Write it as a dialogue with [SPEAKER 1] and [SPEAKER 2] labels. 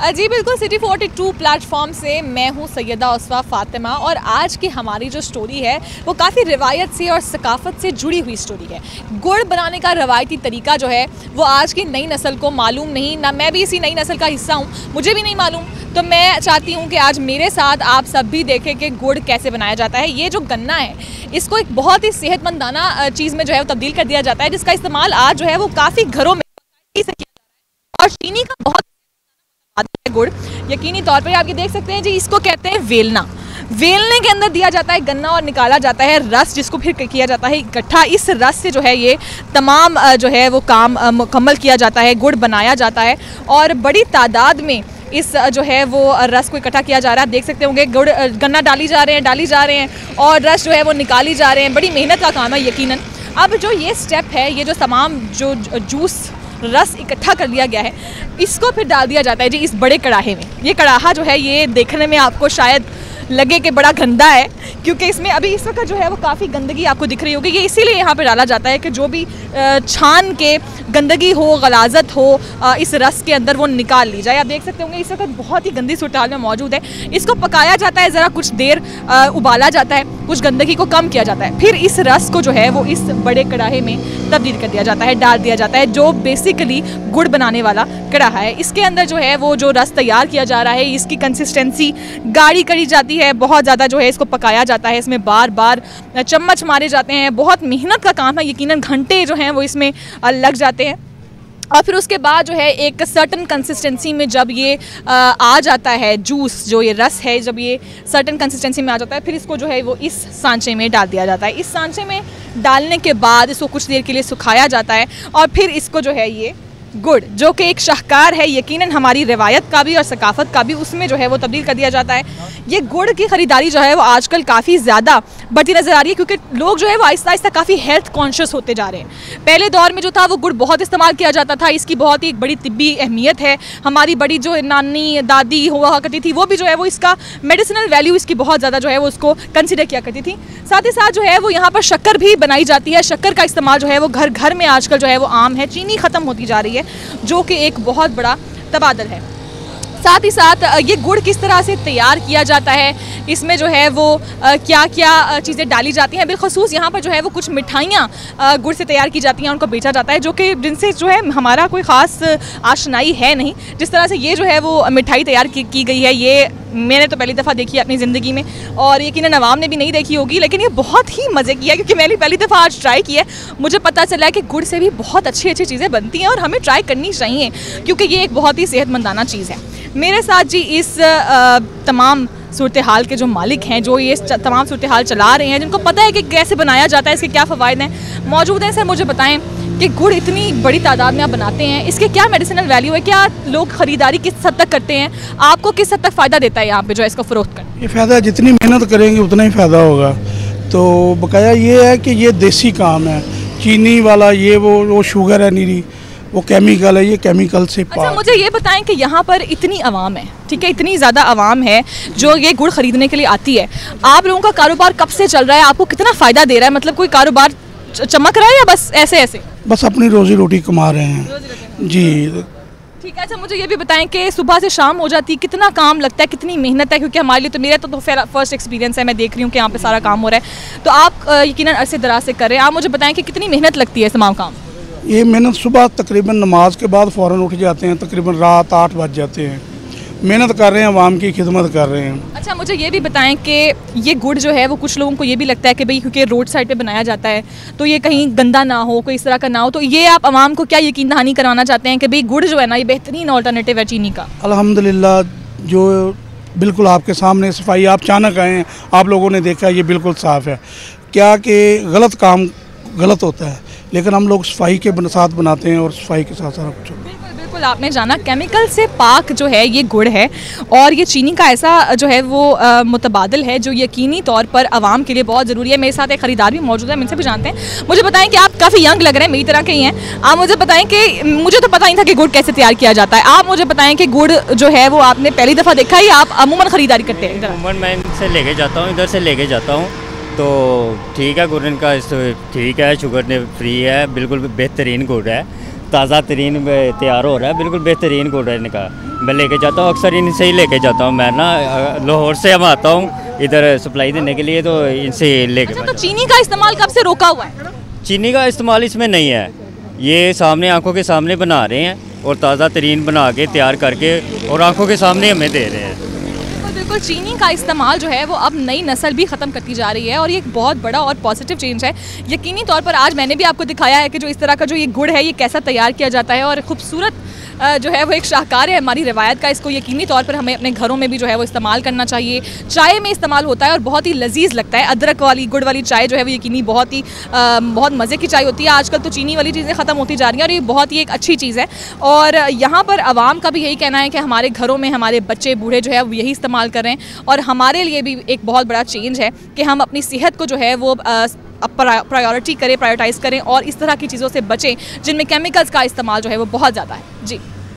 [SPEAKER 1] जी बिल्कुल, city 42 platform से मैं हूँ सैयदा उसवा फातिमा और आज की हमारी जो स्टोरी है वो काफ़ी रिवायत से और सकाफ़त से जुड़ी हुई स्टोरी है। गुड़ बनाने का रवायती तरीका जो है वो आज की नई नस्ल को मालूम नहीं, ना मैं भी इसी नई नस्ल का हिस्सा हूँ, मुझे भी नहीं मालूम। तो मैं चाहती हूँ कि आज मेरे साथ आप सब भी देखें कि गुड़ कैसे बनाया जाता है। ये जो गन्ना है इसको एक बहुत ही सेहतमंदाना चीज़ में जो है वो तब्दील कर दिया जाता है, जिसका इस्तेमाल आज जो है वो काफ़ी घरों में किया जा रहा है। और चीनी का बहुत गुड़ यकीनी तौर पर आप ये देख सकते हैं जी, इसको कहते हैं वेलना। वेलने के अंदर दिया जाता है गन्ना और निकाला जाता है रस, जिसको फिर किया जाता है इकट्ठा। इस रस से जो है ये तमाम जो है वो काम मुकम्मल किया जाता है, गुड़ बनाया जाता है और बड़ी तादाद में इस जो है वो रस को इकट्ठा किया जा रहा है। आप देख सकते होंगे गुड़ गन्ना डाली जा रहे हैं और रस जो है वो निकाली जा रहे हैं। बड़ी मेहनत का काम है यकीनन। अब जो ये स्टेप है, ये जो तमाम जो जूस रस इकट्ठा कर लिया गया है, इसको फिर डाल दिया जाता है जी इस बड़े कड़ाहे में। ये कड़ाहा जो है ये देखने में आपको शायद लगे कि बड़ा गंदा है, क्योंकि इसमें अभी इस वक्त जो है वो काफ़ी गंदगी आपको दिख रही होगी। ये इसीलिए यहाँ पे डाला जाता है कि जो भी छान के गंदगी हो, गलाजत हो इस रस के अंदर वो निकाल ली जाए। आप देख सकते होंगे इस वक्त बहुत ही गंदी सूरत हाल में मौजूद है। इसको पकाया जाता है, ज़रा कुछ देर उबाला जाता है, कुछ गंदगी को कम किया जाता है, फिर इस रस को जो है वो इस बड़े कड़ाहे में तब्दील कर दिया जाता है, डाल दिया जाता है, जो बेसिकली गुड़ बनाने वाला कड़ाहा है। इसके अंदर जो है वो जो रस तैयार किया जा रहा है, इसकी कंसिस्टेंसी गाढ़ी करी जाती है, बहुत ज़्यादा जो है इसको पकाया जाता है, इसमें बार बार चम्मच मारे जाते हैं। बहुत मेहनत का काम है, यकीनन घंटे जो हैं वो इसमें लग जाते हैं। और फिर उसके बाद जो है एक सर्टन कंसिस्टेंसी में जब ये आ जाता है जूस, जो ये रस है, जब ये सर्टन कंसिस्टेंसी में आ जाता है, फिर इसको जो है वो इस सांचे में डाल दिया जाता है। इस सांचे में डालने के बाद इसको कुछ देर के लिए सुखाया जाता है और फिर इसको जो है ये गुड़, जो कि एक शाहकार है यकीनन हमारी रिवायत का भी और सकाफ़त का भी, उसमें जो है वो तब्दील कर दिया जाता है। ये गुड़ की ख़रीदारी जो है वो आजकल काफ़ी ज़्यादा बढ़ती नज़र आ रही है, क्योंकि लोग जो है वो आहिस्ता आहिस्ता काफ़ी हेल्थ कॉन्शियस होते जा रहे हैं। पहले दौर में जो था वो गुड़ बहुत इस्तेमाल किया जाता था, इसकी बहुत ही एक बड़ी तिब्बी अहमियत है। हमारी बड़ी जो नानी दादी हुआ करती थी वो भी जो है वो इसका मेडिसिनल वैल्यू इसकी बहुत ज़्यादा जो है वो उसको कंसिडर किया करती थी। साथ ही साथ जो है वो यहाँ पर शक्कर भी बनाई जाती है। शक्कर का इस्तेमाल जो है वो घर घर में आजकल जो है वो आम है। चीनी ख़त्म होती जा रही है, जो कि एक बहुत बड़ा तबादल है। साथ ही साथ ये गुड़ किस तरह से तैयार किया जाता है, इसमें जो है वो क्या क्या चीज़ें डाली जाती हैं, बिलखसूस यहाँ पर जो है वो कुछ मिठाइयाँ गुड़ से तैयार की जाती हैं, उनको बेचा जाता है, जो कि जिनसे जो है हमारा कोई ख़ास आशनाई है नहीं। जिस तरह से ये जो है वो मिठाई तैयार की गई है, ये मैंने तो पहली दफ़ा देखी है अपनी ज़िंदगी में और यकीनन अवाम ने भी नहीं देखी होगी, लेकिन ये बहुत ही मज़े की है, क्योंकि मैंने पहली दफ़ा आज ट्राई किया है। मुझे पता चला है कि गुड़ से भी बहुत अच्छी अच्छी चीज़ें बनती हैं और हमें ट्राई करनी चाहिए, क्योंकि ये एक बहुत ही सेहतमंदाना चीज़ है। मेरे साथ जी इस तमाम सूरत हाल के जो मालिक हैं, जो ये तमाम सूरत हाल चला रहे हैं, जिनको पता है कि कैसे बनाया जाता है, इसके क्या फ़वाइद हैं, मौजूद हैं। सर मुझे बताएं कि गुड़ इतनी बड़ी तादाद में आप बनाते हैं, इसके क्या मेडिसिनल वैल्यू है, क्या लोग ख़रीदारी किस हद तक करते हैं, आपको किस हद तक फ़ायदा देता है यहाँ पे जो है इसको फ़रोख्त कर?
[SPEAKER 2] ये फ़ायदा जितनी मेहनत करेंगे उतना ही फ़ायदा होगा। तो बकाया ये है कि ये देसी काम है, चीनी वाला ये वो शुगर है नीरी, वो केमिकल है, ये केमिकल से पाक।
[SPEAKER 1] अच्छा मुझे ये बताएं कि यहाँ पर इतनी आवाम है, ठीक है, इतनी ज़्यादा आवाम है जो ये गुड़ ख़रीदने के लिए आती है, आप लोगों का कारोबार कब से चल रहा है, आपको कितना फ़ायदा दे रहा है, मतलब कोई कारोबार चमक रहा है या बस ऐसे ऐसे? बस
[SPEAKER 2] अपनी रोज़ी रोटी कमा रहे हैं जी।
[SPEAKER 1] ठीक है। अच्छा मुझे ये भी बताएं कि सुबह से शाम हो जाती है, कितना काम लगता है, कितनी मेहनत है, क्योंकि हमारे लिए तो मेरा तो फर्स्ट एक्सपीरियंस है, मैं देख रही हूँ कि यहाँ पे सारा काम हो रहा है, तो आप यकीनन अरसे दराज से कर रहे हैं, आप मुझे बताएं कि कितनी मेहनत लगती है इस तमाम काम?
[SPEAKER 2] ये मेहनत सुबह तकरीबन नमाज के बाद फ़ौरन उठ जाते हैं, तकरीबन रात 8 बज जाते हैं, मेहनत कर रहे हैं, आवाम की खिदमत कर रहे हैं।
[SPEAKER 1] अच्छा मुझे ये भी बताएं कि ये गुड़ जो है वो कुछ लोगों को ये भी लगता है कि भाई क्योंकि रोड साइड पे बनाया जाता है तो ये कहीं गंदा ना हो, कोई इस तरह का ना हो, तो ये आप आवाम को क्या यकीन दहानी कराना चाहते हैं कि भाई गुड़ जो है ना ये बेहतरीन अल्टरनेटिव है चीनी का?
[SPEAKER 2] अल्हम्दुलिल्लाह, जो बिल्कुल आपके सामने सफाई, आप अचानक आए हैं, आप लोगों ने देखा ये बिल्कुल साफ़ है। क्या कि गलत काम गलत होता है, लेकिन हम लोग सफाई के साथ बनाते हैं और सफाई के साथ सारा कुछ।
[SPEAKER 1] बिल्कुल आपने जाना केमिकल से पाक जो है ये गुड़ है और ये चीनी का ऐसा जो है वो मुतबादिल है जो यकीनी तौर पर आवाम के लिए बहुत ज़रूरी है। मेरे साथ एक ख़रीदार भी मौजूद है, हम इनसे भी जानते हैं। मुझे बताएं कि आप काफ़ी यंग लग रहे हैं, मेरी तरह के ही हैं। आप मुझे बताएं कि मुझे तो पता नहीं था कि गुड़ कैसे तैयार किया जाता है, आप मुझे बताएं कि गुड़ जो है वो आपने पहली दफ़ा देखा है या आप अमूमन ख़रीदारी करते हैं?
[SPEAKER 3] अमूमन मैं इनसे लेके जाता हूँ, इधर से लेके जाता हूँ, तो ठीक है, गुड़ इनका ठीक है, शुगर फ्री है, बिल्कुल बेहतरीन गुड़ है। ताज़ा तरीन तैयार हो रहा है, बिल्कुल बेहतरीन गुड़ है इनका। मैं लेके जाता हूँ, अक्सर इनसे ही लेके जाता हूँ। मैं ना लाहौर से हम आता हूँ इधर सप्लाई देने के लिए, तो इनसे लेके।
[SPEAKER 1] अच्छा, तो चीनी का इस्तेमाल कब से रोका हुआ है?
[SPEAKER 3] चीनी का इस्तेमाल इसमें नहीं है, ये सामने आंखों के सामने बना रहे हैं और ताज़ा तरीन बना के तैयार करके और आंखों के सामने हमें दे रहे हैं।
[SPEAKER 1] बिल्कुल, चीनी का इस्तेमाल जो है वो अब नई नस्ल भी ख़त्म करती जा रही है और ये एक बहुत बड़ा और पॉजिटिव चेंज है। यकीनी तौर पर आज मैंने भी आपको दिखाया है कि जो इस तरह का जो ये गुड़ है ये कैसा तैयार किया जाता है और खूबसूरत जो है वो एक शाहकार है हमारी रिवायत का। इसको यकीनी तौर पर हमें अपने घरों में भी जो है वो इस्तेमाल करना चाहिए। चाय में इस्तेमाल होता है और बहुत ही लजीज लगता है। अदरक वाली गुड़ वाली चाय जो है वो यकीनी बहुत मज़े की चाय होती है। आजकल तो चीनी वाली चीज़ें ख़त्म होती जा रही हैं और ये बहुत ही एक अच्छी चीज़ है। और यहाँ पर आवाम का भी यही कहना है कि हमारे घरों में हमारे बच्चे बूढ़े जो है वो यही इस्तेमाल कर रहे हैं और हमारे लिए भी एक बहुत बड़ा चेंज है कि हम अपनी सेहत को जो है वो प्रायोरिटाइज़ करें और इस तरह की चीज़ों से बचें जिनमें केमिकल्स का इस्तेमाल जो है वो बहुत ज़्यादा है। जी।